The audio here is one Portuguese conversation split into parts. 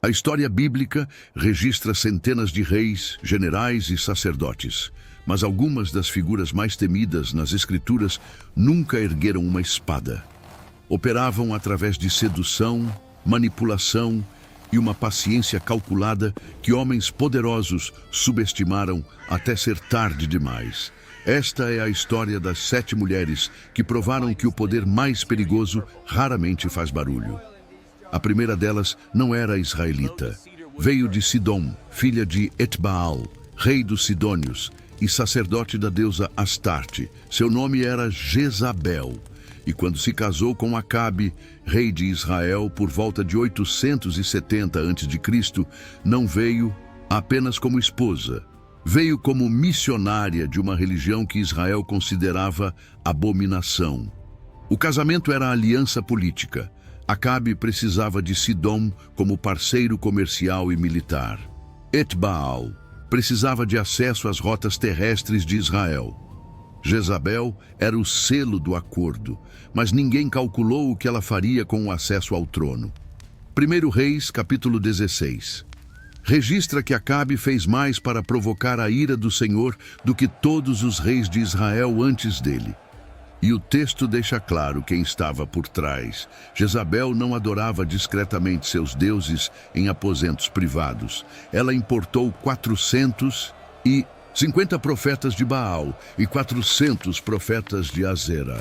A história bíblica registra centenas de reis, generais e sacerdotes, mas algumas das figuras mais temidas nas Escrituras nunca ergueram uma espada. Operavam através de sedução, manipulação e uma paciência calculada que homens poderosos subestimaram até ser tarde demais. Esta é a história das 7 mulheres que provaram que o poder mais perigoso raramente faz barulho. A primeira delas não era israelita. Veio de Sidom, filha de Etbaal, rei dos Sidônios, e sacerdote da deusa Astarte. Seu nome era Jezabel. E quando se casou com Acabe, rei de Israel, por volta de 870 a.C., não veio apenas como esposa. Veio como missionária de uma religião que Israel considerava abominação. O casamento era aliança política. Acabe precisava de Sidom como parceiro comercial e militar. Etbaal precisava de acesso às rotas terrestres de Israel. Jezabel era o selo do acordo, mas ninguém calculou o que ela faria com o acesso ao trono. 1 Reis, capítulo 16. Registra que Acabe fez mais para provocar a ira do Senhor do que todos os reis de Israel antes dele. E o texto deixa claro quem estava por trás. Jezabel não adorava discretamente seus deuses em aposentos privados. Ela importou 450 profetas de Baal e 400 profetas de Azera.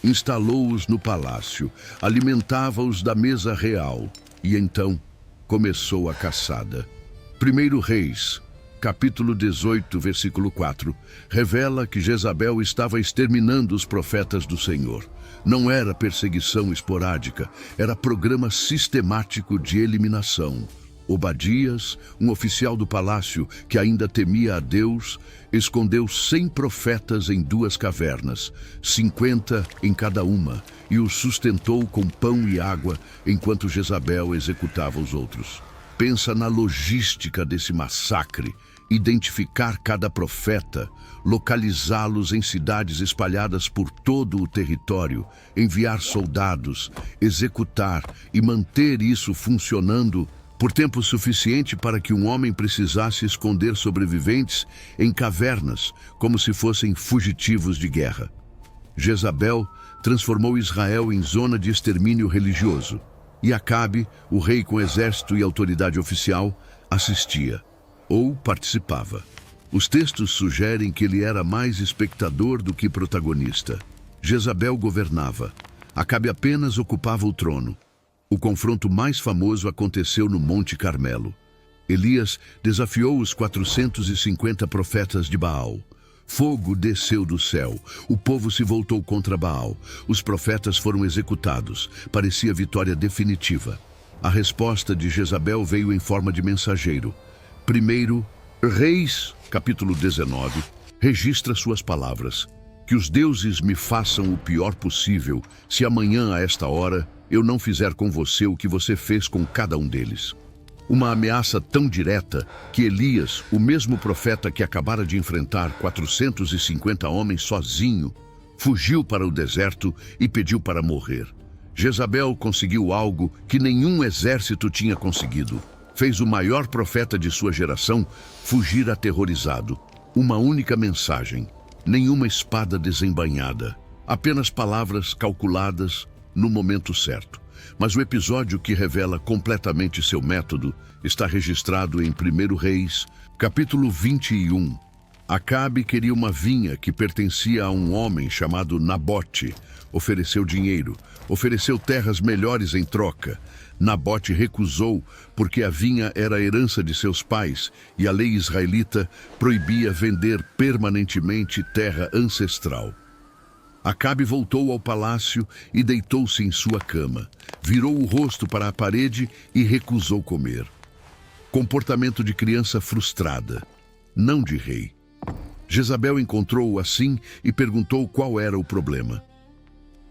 Instalou-os no palácio, alimentava-os da mesa real. E então começou a caçada. 1 Reis, capítulo 18, versículo 4, revela que Jezabel estava exterminando os profetas do Senhor. Não era perseguição esporádica, era programa sistemático de eliminação. Obadias, um oficial do palácio que ainda temia a Deus, escondeu 100 profetas em 2 cavernas, 50 em cada uma, e os sustentou com pão e água enquanto Jezabel executava os outros. Pensa na logística desse massacre. Identificar cada profeta, localizá-los em cidades espalhadas por todo o território, enviar soldados, executar e manter isso funcionando por tempo suficiente para que um homem precisasse esconder sobreviventes em cavernas, como se fossem fugitivos de guerra. Jezabel transformou Israel em zona de extermínio religioso, e Acabe, o rei com exército e autoridade oficial, assistia ou participava. Os textos sugerem que ele era mais espectador do que protagonista. Jezabel governava. Acabe apenas ocupava o trono. O confronto mais famoso aconteceu no Monte Carmelo. Elias desafiou os 450 profetas de Baal. Fogo desceu do céu. O povo se voltou contra Baal. Os profetas foram executados. Parecia vitória definitiva. A resposta de Jezabel veio em forma de mensageiro. 1 Reis, capítulo 19, registra suas palavras. Que os deuses me façam o pior possível, se amanhã a esta hora eu não fizer com você o que você fez com cada um deles. Uma ameaça tão direta que Elias, o mesmo profeta que acabara de enfrentar 450 homens sozinho, fugiu para o deserto e pediu para morrer. Jezabel conseguiu algo que nenhum exército tinha conseguido. Fez o maior profeta de sua geração fugir aterrorizado. Uma única mensagem, nenhuma espada desembainhada, apenas palavras calculadas no momento certo. Mas o episódio que revela completamente seu método está registrado em 1 Reis, capítulo 21. Acabe queria uma vinha que pertencia a um homem chamado Nabote. Ofereceu dinheiro, ofereceu terras melhores em troca. Nabote recusou porque a vinha era a herança de seus pais e a lei israelita proibia vender permanentemente terra ancestral. Acabe voltou ao palácio e deitou-se em sua cama. Virou o rosto para a parede e recusou comer. Comportamento de criança frustrada, não de rei. Jezabel encontrou-o assim e perguntou qual era o problema.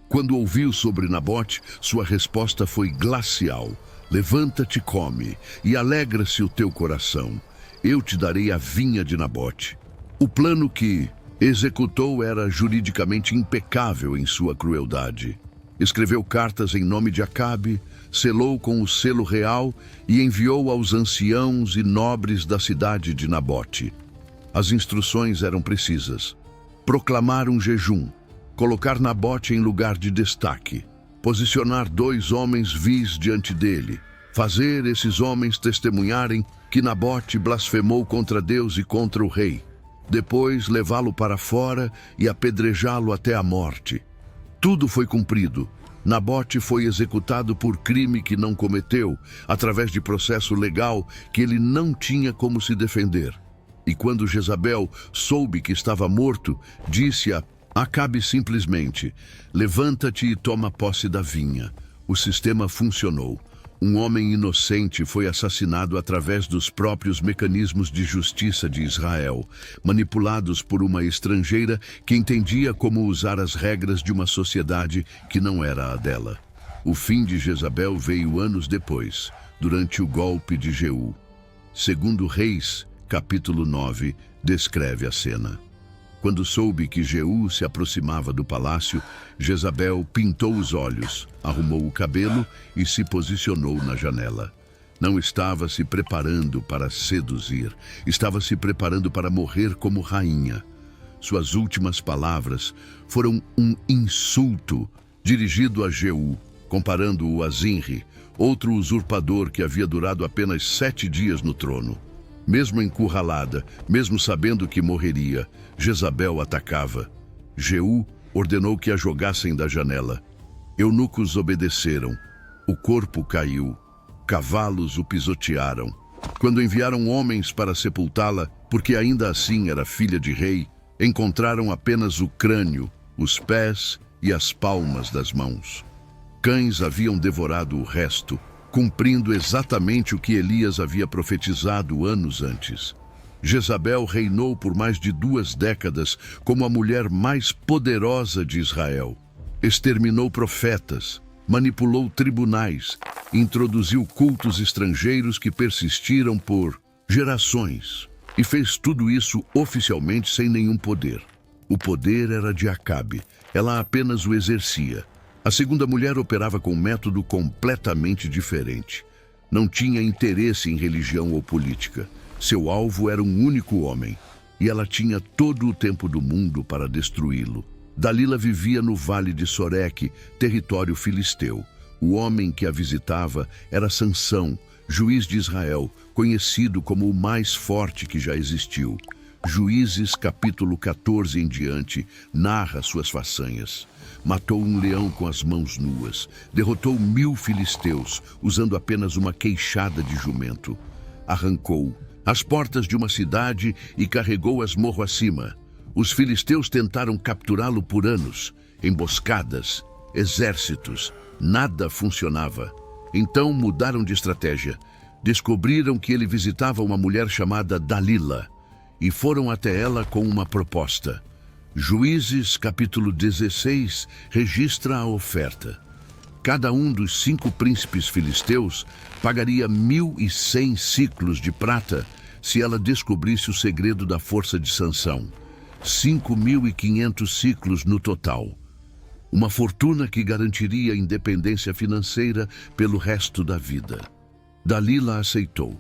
Quando ouviu sobre Nabote, sua resposta foi glacial. Levanta-te, come, e alegra-se o teu coração. Eu te darei a vinha de Nabote. O plano que executou era juridicamente impecável em sua crueldade. Escreveu cartas em nome de Acabe, selou com o selo real e enviou aos anciãos e nobres da cidade de Nabote. As instruções eram precisas. Proclamar um jejum, colocar Nabote em lugar de destaque, posicionar 2 homens vis diante dele, fazer esses homens testemunharem que Nabote blasfemou contra Deus e contra o rei, depois levá-lo para fora e apedrejá-lo até a morte. Tudo foi cumprido. Nabote foi executado por crime que não cometeu, através de processo legal que ele não tinha como se defender. E quando Jezabel soube que estava morto, disse a Acabe simplesmente: levanta-te e toma posse da vinha. O sistema funcionou. Um homem inocente foi assassinado através dos próprios mecanismos de justiça de Israel, manipulados por uma estrangeira que entendia como usar as regras de uma sociedade que não era a dela. O fim de Jezabel veio anos depois, durante o golpe de Jeú. Segundo Reis, capítulo 9, descreve a cena. Quando soube que Jeú se aproximava do palácio, Jezabel pintou os olhos, arrumou o cabelo e se posicionou na janela. Não estava se preparando para seduzir, estava se preparando para morrer como rainha. Suas últimas palavras foram um insulto dirigido a Jeú, comparando-o a Zinri, outro usurpador que havia durado apenas 7 dias no trono. Mesmo encurralada, mesmo sabendo que morreria, Jezabel atacava. Jeú ordenou que a jogassem da janela. Eunucos obedeceram. O corpo caiu. Cavalos o pisotearam. Quando enviaram homens para sepultá-la, porque ainda assim era filha de rei, encontraram apenas o crânio, os pés e as palmas das mãos. Cães haviam devorado o resto, cumprindo exatamente o que Elias havia profetizado anos antes. Jezabel reinou por mais de 2 décadas como a mulher mais poderosa de Israel. Exterminou profetas, manipulou tribunais, introduziu cultos estrangeiros que persistiram por gerações e fez tudo isso oficialmente sem nenhum poder. O poder era de Acabe, ela apenas o exercia. A segunda mulher operava com um método completamente diferente. Não tinha interesse em religião ou política. Seu alvo era um único homem, e ela tinha todo o tempo do mundo para destruí-lo. Dalila vivia no vale de Soreque, território filisteu. O homem que a visitava era Sansão, juiz de Israel, conhecido como o mais forte que já existiu. Juízes, capítulo 14 em diante, narra suas façanhas. Matou um leão com as mãos nuas. Derrotou 1000 filisteus, usando apenas uma queixada de jumento. Arrancou as portas de uma cidade e carregou-as morro acima. Os filisteus tentaram capturá-lo por anos. Emboscadas, exércitos, nada funcionava. Então mudaram de estratégia. Descobriram que ele visitava uma mulher chamada Dalila e foram até ela com uma proposta. Juízes, capítulo 16, registra a oferta. Cada um dos 5 príncipes filisteus pagaria 1.100 ciclos de prata se ela descobrisse o segredo da força de Sansão. 5.500 ciclos no total. Uma fortuna que garantiria independência financeira pelo resto da vida. Dalila aceitou.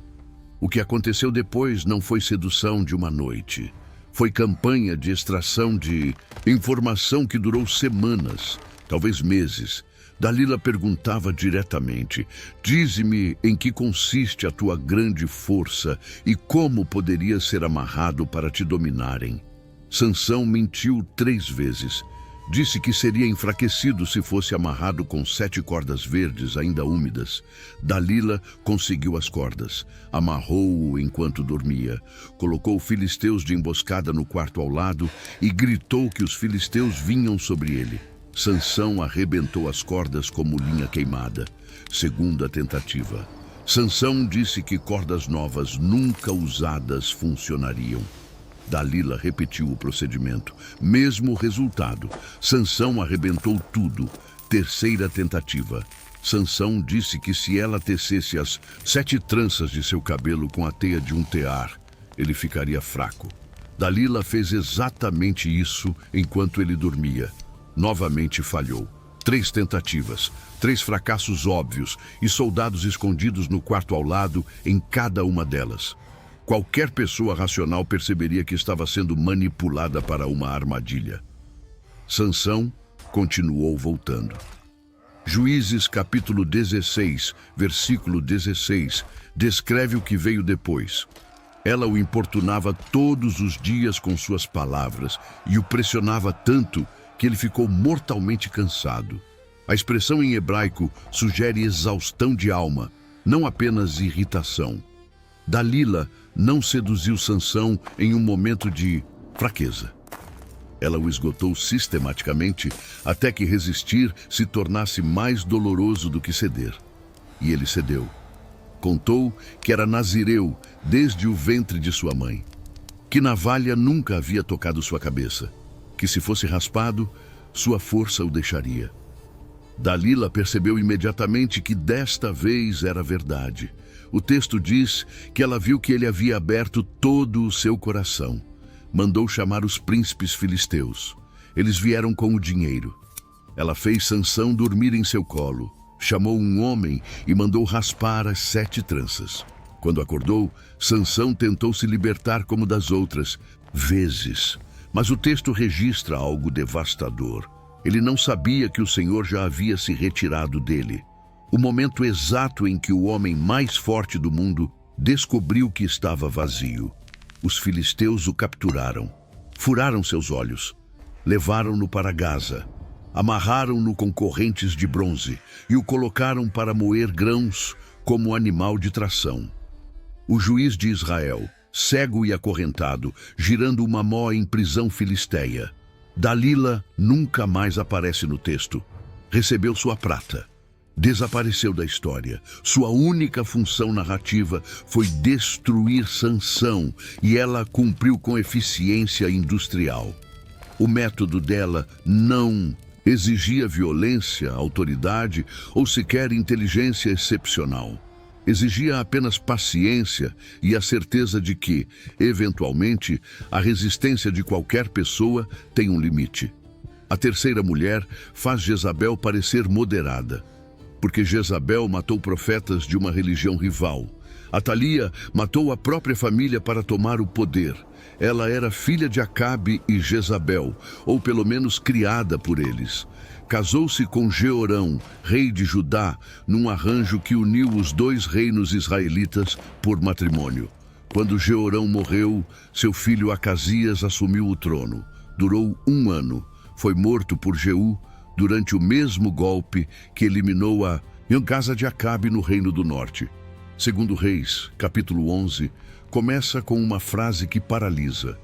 O que aconteceu depois não foi sedução de uma noite. Foi campanha de extração de informação que durou semanas, talvez meses. Dalila perguntava diretamente: dize-me em que consiste a tua grande força e como poderia ser amarrado para te dominarem. Sansão mentiu 3 vezes. Disse que seria enfraquecido se fosse amarrado com 7 cordas verdes ainda úmidas. Dalila conseguiu as cordas, amarrou-o enquanto dormia, colocou filisteus de emboscada no quarto ao lado e gritou que os filisteus vinham sobre ele. Sansão arrebentou as cordas como linha queimada. Segunda tentativa. Sansão disse que cordas novas nunca usadas funcionariam. Dalila repetiu o procedimento. Mesmo resultado. Sansão arrebentou tudo. Terceira tentativa. Sansão disse que se ela tecesse as 7 tranças de seu cabelo com a teia de um tear, ele ficaria fraco. Dalila fez exatamente isso enquanto ele dormia. Novamente falhou. 3 tentativas, 3 fracassos óbvios e soldados escondidos no quarto ao lado em cada uma delas. Qualquer pessoa racional perceberia que estava sendo manipulada para uma armadilha. Sansão continuou voltando. Juízes capítulo 16, versículo 16, descreve o que veio depois. Ela o importunava todos os dias com suas palavras e o pressionava tanto que ele ficou mortalmente cansado. A expressão em hebraico sugere exaustão de alma, não apenas irritação. Dalila não seduziu Sansão em um momento de fraqueza. Ela o esgotou sistematicamente até que resistir se tornasse mais doloroso do que ceder. E ele cedeu. Contou que era nazireu desde o ventre de sua mãe, que navalha nunca havia tocado sua cabeça, que se fosse raspado, sua força o deixaria. Dalila percebeu imediatamente que desta vez era verdade. O texto diz que ela viu que ele havia aberto todo o seu coração. Mandou chamar os príncipes filisteus. Eles vieram com o dinheiro. Ela fez Sansão dormir em seu colo. Chamou um homem e mandou raspar as 7 tranças. Quando acordou, Sansão tentou se libertar como das outras vezes. Mas o texto registra algo devastador. Ele não sabia que o Senhor já havia se retirado dele. O momento exato em que o homem mais forte do mundo descobriu que estava vazio. Os filisteus o capturaram, furaram seus olhos, levaram-no para Gaza, amarraram-no com correntes de bronze e o colocaram para moer grãos como animal de tração. O juiz de Israel, cego e acorrentado, girando uma mó em prisão filisteia. Dalila nunca mais aparece no texto. Recebeu sua prata. Desapareceu da história. Sua única função narrativa foi destruir Sansão e ela cumpriu com eficiência industrial. O método dela não exigia violência, autoridade ou sequer inteligência excepcional. Exigia apenas paciência e a certeza de que, eventualmente, a resistência de qualquer pessoa tem um limite. A terceira mulher faz Jezabel parecer moderada, porque Jezabel matou profetas de uma religião rival. Atalia matou a própria família para tomar o poder. Ela era filha de Acabe e Jezabel, ou pelo menos criada por eles. Casou-se com Jeorão, rei de Judá, num arranjo que uniu os 2 reinos israelitas por matrimônio. Quando Jeorão morreu, seu filho Acasias assumiu o trono. Durou 1 ano. Foi morto por Jeú durante o mesmo golpe que eliminou a casa de Acabe no Reino do Norte. Segundo Reis, capítulo 11, começa com uma frase que paralisa.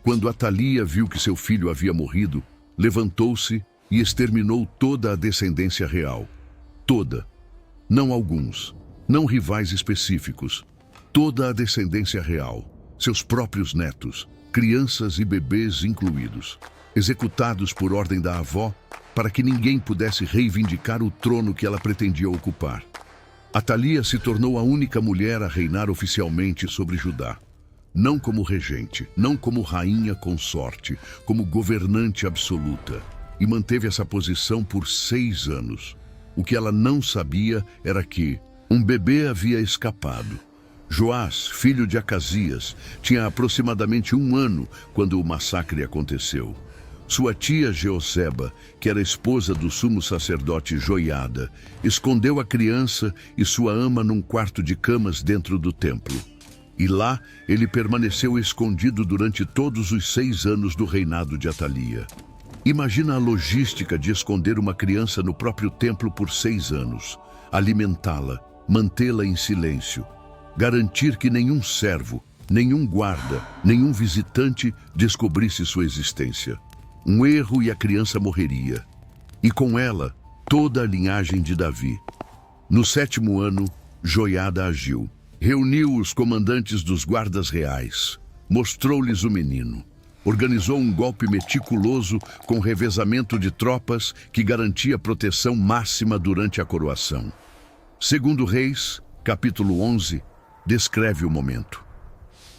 Quando Atalia viu que seu filho havia morrido, levantou-se e exterminou toda a descendência real. Toda. Não alguns. Não rivais específicos. Toda a descendência real. Seus próprios netos, crianças e bebês incluídos. Executados por ordem da avó, para que ninguém pudesse reivindicar o trono que ela pretendia ocupar. Atalia se tornou a única mulher a reinar oficialmente sobre Judá. Não como regente, não como rainha consorte, como governante absoluta. E manteve essa posição por 6 anos. O que ela não sabia era que um bebê havia escapado. Joás, filho de Acasias, tinha aproximadamente 1 ano quando o massacre aconteceu. Sua tia Jeoseba, que era esposa do sumo sacerdote Joiada, escondeu a criança e sua ama num quarto de camas dentro do templo. E lá ele permaneceu escondido durante todos os 6 anos do reinado de Atalia. Imagina a logística de esconder uma criança no próprio templo por 6 anos, alimentá-la, mantê-la em silêncio, garantir que nenhum servo, nenhum guarda, nenhum visitante descobrisse sua existência. Um erro e a criança morreria. E com ela, toda a linhagem de Davi. No 7º ano, Joiada agiu. Reuniu os comandantes dos guardas reais. Mostrou-lhes o menino. Organizou um golpe meticuloso com revezamento de tropas que garantia proteção máxima durante a coroação. Segundo Reis, capítulo 11, descreve o momento.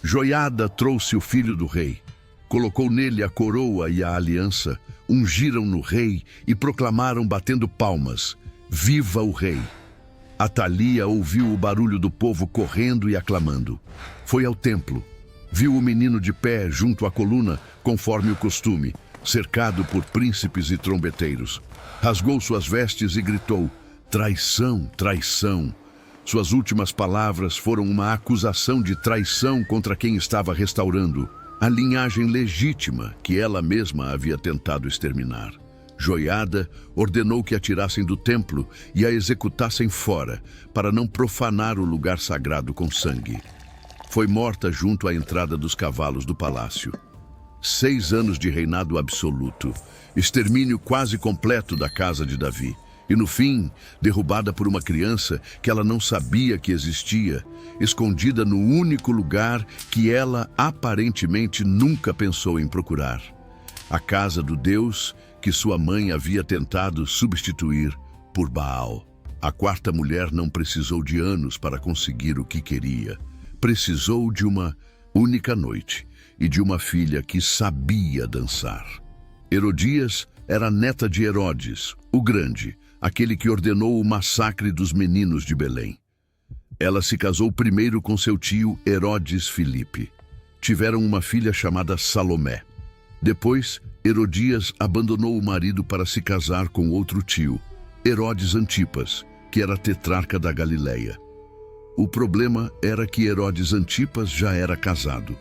Joiada trouxe o filho do rei. colocou nele a coroa e a aliança, ungiram-no rei e proclamaram batendo palmas: Viva o rei! Atalia ouviu o barulho do povo correndo e aclamando. Foi ao templo. Viu o menino de pé junto à coluna, conforme o costume, cercado por príncipes e trombeteiros. Rasgou suas vestes e gritou: Traição, traição! Suas últimas palavras foram uma acusação de traição contra quem estava restaurando a linhagem legítima que ela mesma havia tentado exterminar. Joiada ordenou que a tirassem do templo e a executassem fora, para não profanar o lugar sagrado com sangue. Foi morta junto à entrada dos cavalos do palácio. 6 anos de reinado absoluto, extermínio quase completo da casa de Davi. E no fim, derrubada por uma criança que ela não sabia que existia, escondida no único lugar que ela aparentemente nunca pensou em procurar. A casa do Deus que sua mãe havia tentado substituir por Baal. A 4ª mulher não precisou de anos para conseguir o que queria. Precisou de uma única noite e de uma filha que sabia dançar. Herodias era neta de Herodes, o Grande, aquele que ordenou o massacre dos meninos de Belém. Ela se casou primeiro com seu tio Herodes Filipe. Tiveram uma filha chamada Salomé. Depois, Herodias abandonou o marido para se casar com outro tio, Herodes Antipas, que era tetrarca da Galileia. O problema era que Herodes Antipas já era casado.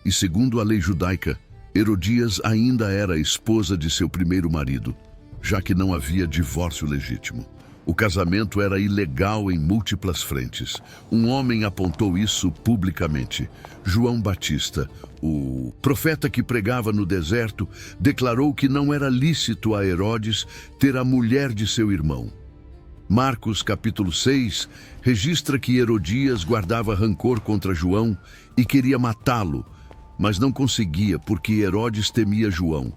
E segundo a lei judaica, Herodias ainda era esposa de seu primeiro marido, já que não havia divórcio legítimo. O casamento era ilegal em múltiplas frentes. Um homem apontou isso publicamente. João Batista, o profeta que pregava no deserto, declarou que não era lícito a Herodes ter a mulher de seu irmão. Marcos, capítulo 6, registra que Herodias guardava rancor contra João e queria matá-lo, mas não conseguia porque Herodes temia João,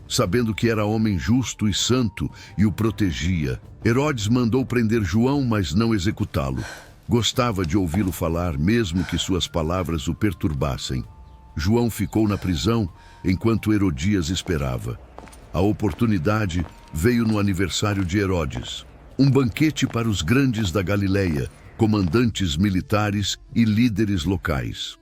sabendo que era homem justo e santo e o protegia. Herodes mandou prender João, mas não executá-lo. Gostava de ouvi-lo falar, mesmo que suas palavras o perturbassem. João ficou na prisão enquanto Herodias esperava. A oportunidade veio no aniversário de Herodes. Um banquete para os grandes da Galileia, comandantes militares e líderes locais.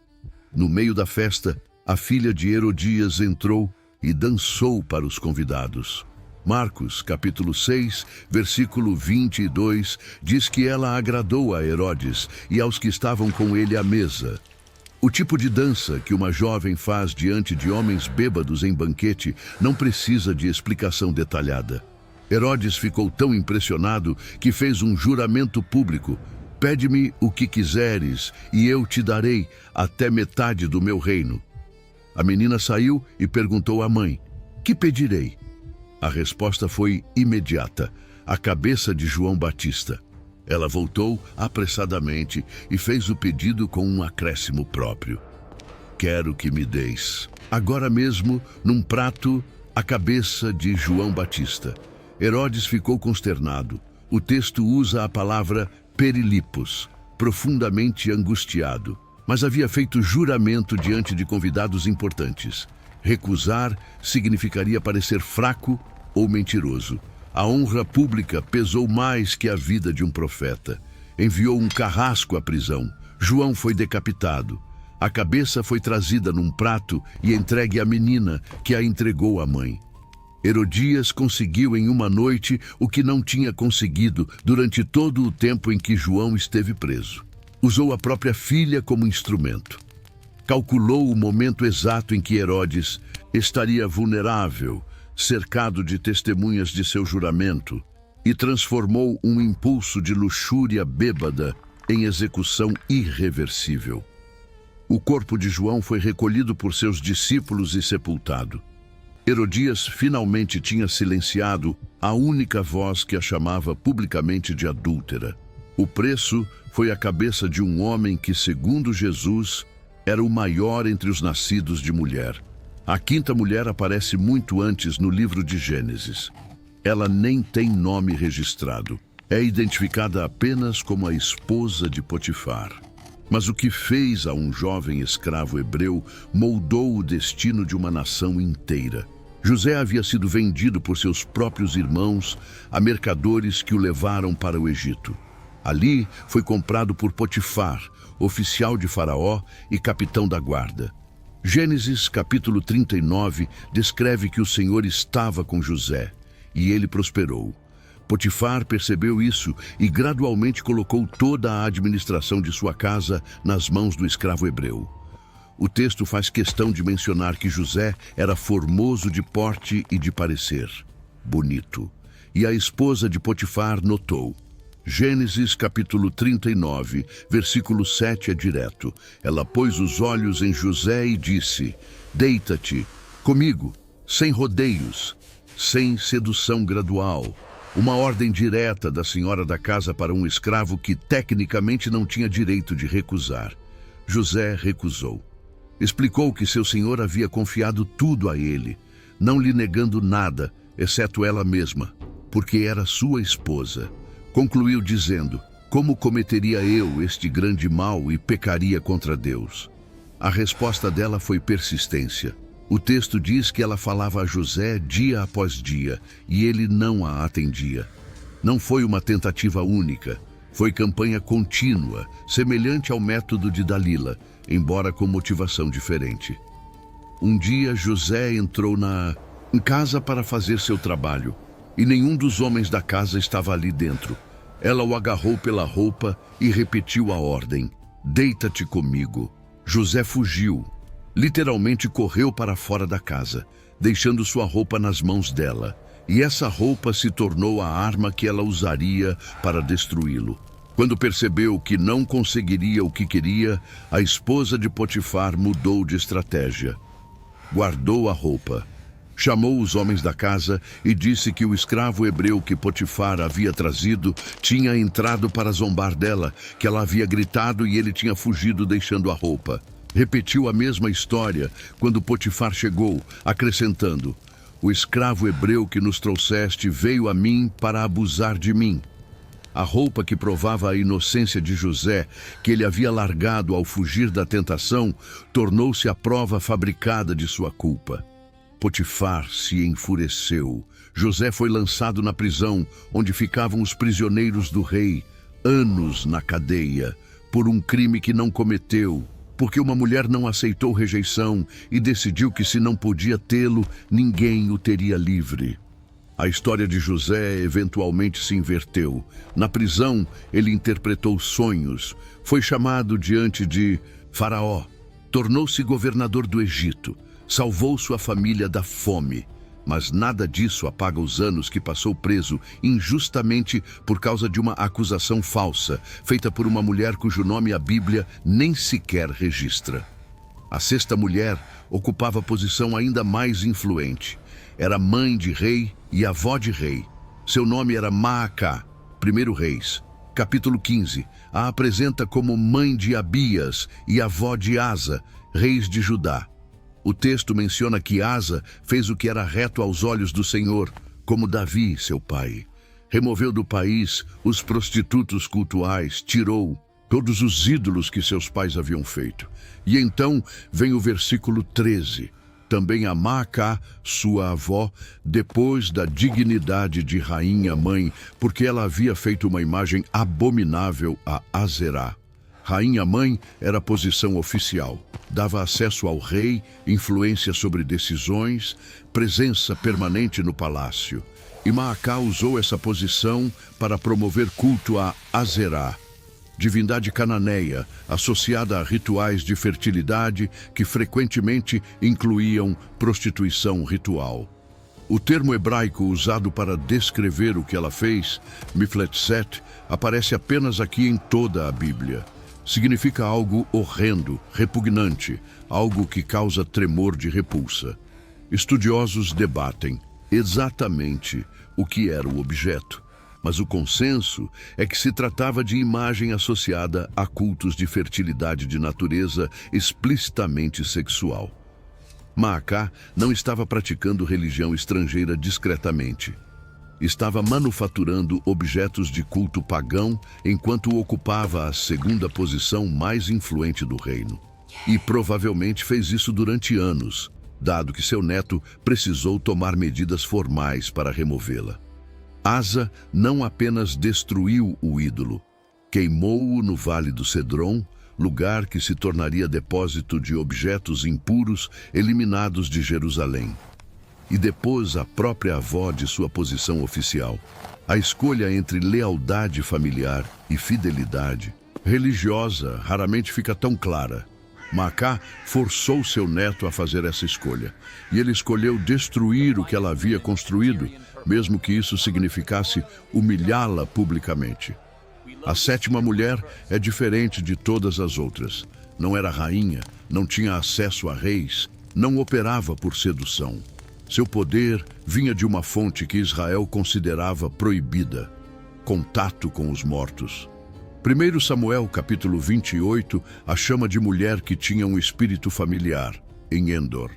No meio da festa, a filha de Herodias entrou e dançou para os convidados. Marcos, capítulo 6, versículo 22, diz que ela agradou a Herodes e aos que estavam com ele à mesa. O tipo de dança que uma jovem faz diante de homens bêbados em banquete não precisa de explicação detalhada. Herodes ficou tão impressionado que fez um juramento público: Pede-me o que quiseres e eu te darei até metade do meu reino. A menina saiu e perguntou à mãe: Que pedirei? A resposta foi imediata: a cabeça de João Batista. Ela voltou apressadamente e fez o pedido com um acréscimo próprio: Quero que me deis, agora mesmo, num prato, a cabeça de João Batista. Herodes ficou consternado. O texto usa a palavra perilipos, profundamente angustiado, mas havia feito juramento diante de convidados importantes. Recusar significaria parecer fraco ou mentiroso. A honra pública pesou mais que a vida de um profeta. Enviou um carrasco à prisão. João foi decapitado. A cabeça foi trazida num prato e entregue à menina, que a entregou à mãe. Herodias conseguiu em uma noite o que não tinha conseguido durante todo o tempo em que João esteve preso. Usou a própria filha como instrumento. Calculou o momento exato em que Herodes estaria vulnerável, cercado de testemunhas de seu juramento, e transformou um impulso de luxúria bêbada em execução irreversível. O corpo de João foi recolhido por seus discípulos e sepultado. Herodias finalmente tinha silenciado a única voz que a chamava publicamente de adúltera. O preço foi a cabeça de um homem que, segundo Jesus, era o maior entre os nascidos de mulher. A 5ª mulher aparece muito antes no livro de Gênesis. Ela nem tem nome registrado. É identificada apenas como a esposa de Potifar. Mas o que fez a um jovem escravo hebreu moldou o destino de uma nação inteira. José havia sido vendido por seus próprios irmãos a mercadores que o levaram para o Egito. Ali foi comprado por Potifar, oficial de Faraó e capitão da guarda. Gênesis capítulo 39 descreve que o Senhor estava com José e ele prosperou. Potifar percebeu isso e gradualmente colocou toda a administração de sua casa nas mãos do escravo hebreu. O texto faz questão de mencionar que José era formoso de porte e de parecer, bonito. E a esposa de Potifar notou. Gênesis capítulo 39, versículo 7 é direto. Ela pôs os olhos em José e disse: deita-te comigo, sem rodeios, sem sedução gradual. Uma ordem direta da senhora da casa para um escravo que tecnicamente não tinha direito de recusar. José recusou. Explicou que seu senhor havia confiado tudo a ele, não lhe negando nada, exceto ela mesma, porque era sua esposa. Concluiu dizendo: como cometeria eu este grande mal e pecaria contra Deus? A resposta dela foi persistência. O texto diz que ela falava a José dia após dia e ele não a atendia. Não foi uma tentativa única, foi campanha contínua, semelhante ao método de Dalila, embora com motivação diferente. Um dia José entrou em casa para fazer seu trabalho e nenhum dos homens da casa estava ali dentro. Ela o agarrou pela roupa e repetiu a ordem: deita-te comigo. José fugiu. Literalmente correu para fora da casa, deixando sua roupa nas mãos dela. E essa roupa se tornou a arma que ela usaria para destruí-lo. Quando percebeu que não conseguiria o que queria, a esposa de Potifar mudou de estratégia. Guardou a roupa. Chamou os homens da casa e disse que o escravo hebreu que Potifar havia trazido tinha entrado para zombar dela, que ela havia gritado e ele tinha fugido deixando a roupa. Repetiu a mesma história quando Potifar chegou, acrescentando: o escravo hebreu que nos trouxeste veio a mim para abusar de mim. A roupa que provava a inocência de José, que ele havia largado ao fugir da tentação, tornou-se a prova fabricada de sua culpa. Potifar se enfureceu. José foi lançado na prisão, onde ficavam os prisioneiros do rei, anos na cadeia, por um crime que não cometeu, porque uma mulher não aceitou rejeição e decidiu que se não podia tê-lo, ninguém o teria livre. A história de José eventualmente se inverteu. Na prisão, ele interpretou sonhos, foi chamado diante de Faraó, tornou-se governador do Egito, salvou sua família da fome. Mas nada disso apaga os anos que passou preso injustamente por causa de uma acusação falsa, feita por uma mulher cujo nome a Bíblia nem sequer registra. A sexta mulher ocupava posição ainda mais influente. Era mãe de rei e avó de rei. Seu nome era Maacá, 1 Reis. Capítulo 15, a apresenta como mãe de Abias e avó de Asa, reis de Judá. O texto menciona que Asa fez o que era reto aos olhos do Senhor, como Davi, seu pai. Removeu do país os prostitutos cultuais, tirou todos os ídolos que seus pais haviam feito. E então vem o versículo 13. Também a Maacá, sua avó, depois da dignidade de rainha-mãe, porque ela havia feito uma imagem abominável a Azerá. Rainha-mãe era a posição oficial. Dava acesso ao rei, influência sobre decisões, presença permanente no palácio. E Maacá usou essa posição para promover culto a Azerá, divindade cananeia, associada a rituais de fertilidade que frequentemente incluíam prostituição ritual. O termo hebraico usado para descrever o que ela fez, Mifletset, aparece apenas aqui em toda a Bíblia. Significa algo horrendo, repugnante, algo que causa tremor de repulsa. Estudiosos debatem exatamente o que era o objeto, mas o consenso é que se tratava de imagem associada a cultos de fertilidade de natureza explicitamente sexual. Maacá não estava praticando religião estrangeira discretamente. Estava manufaturando objetos de culto pagão enquanto ocupava a segunda posição mais influente do reino. E provavelmente fez isso durante anos, dado que seu neto precisou tomar medidas formais para removê-la. Asa não apenas destruiu o ídolo, queimou-o no Vale do Cedron, lugar que se tornaria depósito de objetos impuros eliminados de Jerusalém, e depôs a própria avó de sua posição oficial. A escolha entre lealdade familiar e fidelidade religiosa raramente fica tão clara. Maacá forçou seu neto a fazer essa escolha, e ele escolheu destruir o que ela havia construído, mesmo que isso significasse humilhá-la publicamente. A sétima mulher é diferente de todas as outras. Não era rainha, não tinha acesso a reis, não operava por sedução. Seu poder vinha de uma fonte que Israel considerava proibida: contato com os mortos. 1 Samuel, capítulo 28, a chama de mulher que tinha um espírito familiar, em Endor.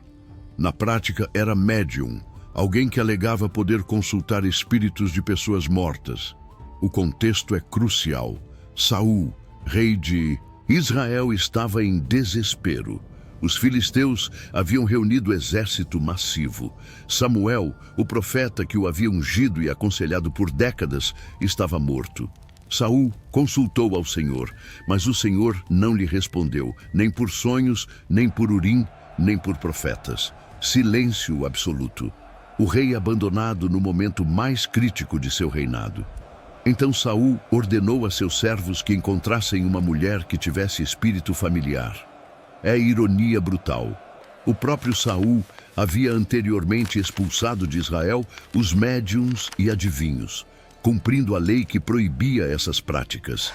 Na prática, era médium, alguém que alegava poder consultar espíritos de pessoas mortas. O contexto é crucial. Saul, rei de Israel, estava em desespero. Os filisteus haviam reunido exército massivo. Samuel, o profeta que o havia ungido e aconselhado por décadas, estava morto. Saul consultou ao Senhor, mas o Senhor não lhe respondeu, nem por sonhos, nem por Urim, nem por profetas. Silêncio absoluto. O rei abandonado no momento mais crítico de seu reinado. Então Saul ordenou a seus servos que encontrassem uma mulher que tivesse espírito familiar. É ironia brutal. O próprio Saul havia anteriormente expulsado de Israel os médiuns e adivinhos, cumprindo a lei que proibia essas práticas.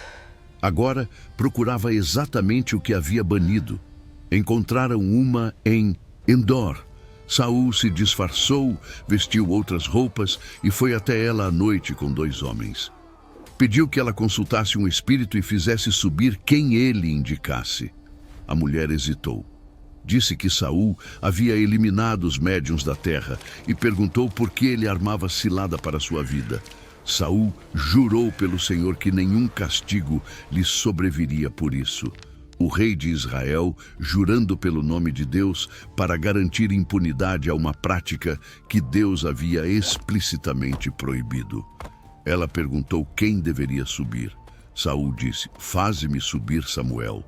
Agora procurava exatamente o que havia banido. Encontraram uma em Endor. Saul se disfarçou, vestiu outras roupas e foi até ela à noite com 2 homens. Pediu que ela consultasse um espírito e fizesse subir quem ele indicasse. A mulher hesitou. Disse que Saul havia eliminado os médiuns da terra e perguntou por que ele armava cilada para sua vida. Saul jurou pelo Senhor que nenhum castigo lhe sobreviria por isso. O rei de Israel, jurando pelo nome de Deus para garantir impunidade a uma prática que Deus havia explicitamente proibido. Ela perguntou quem deveria subir. Saul disse: "Faze-me subir, Samuel."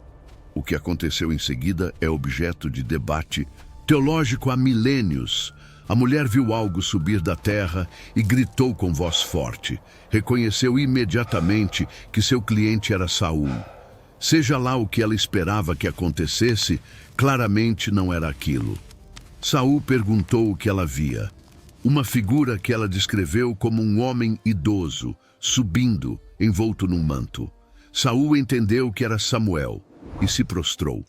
O que aconteceu em seguida é objeto de debate teológico há milênios. A mulher viu algo subir da terra e gritou com voz forte. Reconheceu imediatamente que seu cliente era Saul. Seja lá o que ela esperava que acontecesse, claramente não era aquilo. Saul perguntou o que ela via. Uma figura que ela descreveu como um homem idoso, subindo, envolto num manto. Saul entendeu que era Samuel e se prostrou.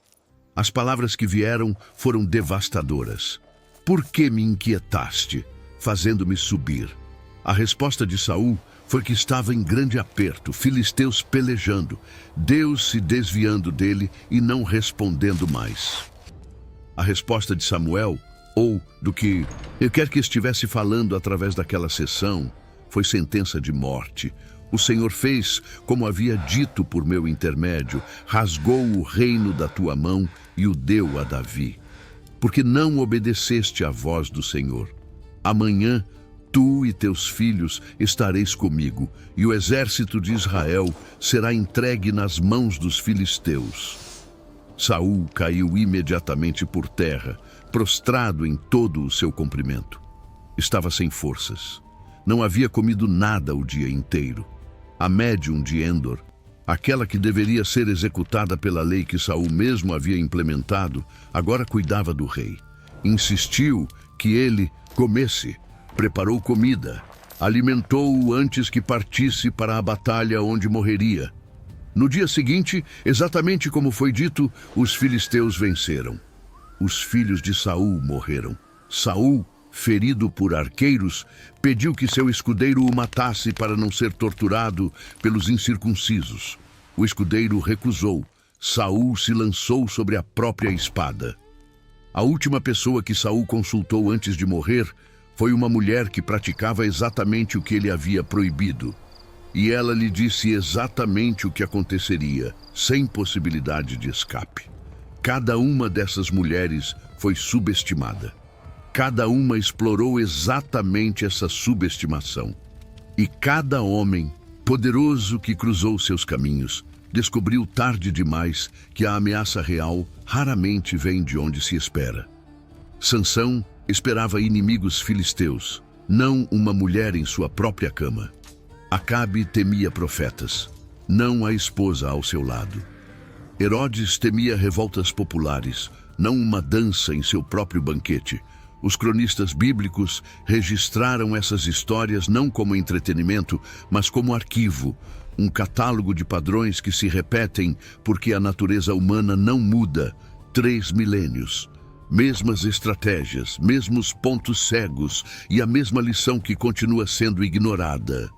As palavras que vieram foram devastadoras. "Por que me inquietaste, fazendo-me subir?" A resposta de Saul foi que estava em grande aperto, filisteus pelejando, Deus se desviando dele e não respondendo mais. A resposta de Samuel, ou do que eu quer que estivesse falando através daquela sessão, foi sentença de morte. O Senhor fez como havia dito por meu intermédio, rasgou o reino da tua mão e o deu a Davi. Porque não obedeceste à voz do Senhor. Amanhã, tu e teus filhos estareis comigo, e o exército de Israel será entregue nas mãos dos filisteus. Saul caiu imediatamente por terra, prostrado em todo o seu comprimento. Estava sem forças. Não havia comido nada o dia inteiro. A médium de Endor, aquela que deveria ser executada pela lei que Saul mesmo havia implementado, agora cuidava do rei. Insistiu que ele comesse, preparou comida, alimentou-o antes que partisse para a batalha onde morreria. No dia seguinte, exatamente como foi dito, os filisteus venceram. Os filhos de Saul morreram. Saul, ferido por arqueiros, pediu que seu escudeiro o matasse para não ser torturado pelos incircuncisos. O escudeiro recusou. Saul se lançou sobre a própria espada. A última pessoa que Saul consultou antes de morrer Foi uma mulher que praticava exatamente o que ele havia proibido. E ela lhe disse exatamente o que aconteceria, sem possibilidade de escape. Cada uma dessas mulheres foi subestimada. Cada uma explorou exatamente essa subestimação. E cada homem, poderoso que cruzou seus caminhos, descobriu tarde demais que a ameaça real raramente vem de onde se espera. Sansão esperava inimigos filisteus, não uma mulher em sua própria cama. Acabe temia profetas, não a esposa ao seu lado. Herodes temia revoltas populares, não uma dança em seu próprio banquete. Os cronistas bíblicos registraram essas histórias não como entretenimento, mas como arquivo, um catálogo de padrões que se repetem porque a natureza humana não muda. 3 milênios. Mesmas estratégias, mesmos pontos cegos e a mesma lição que continua sendo ignorada.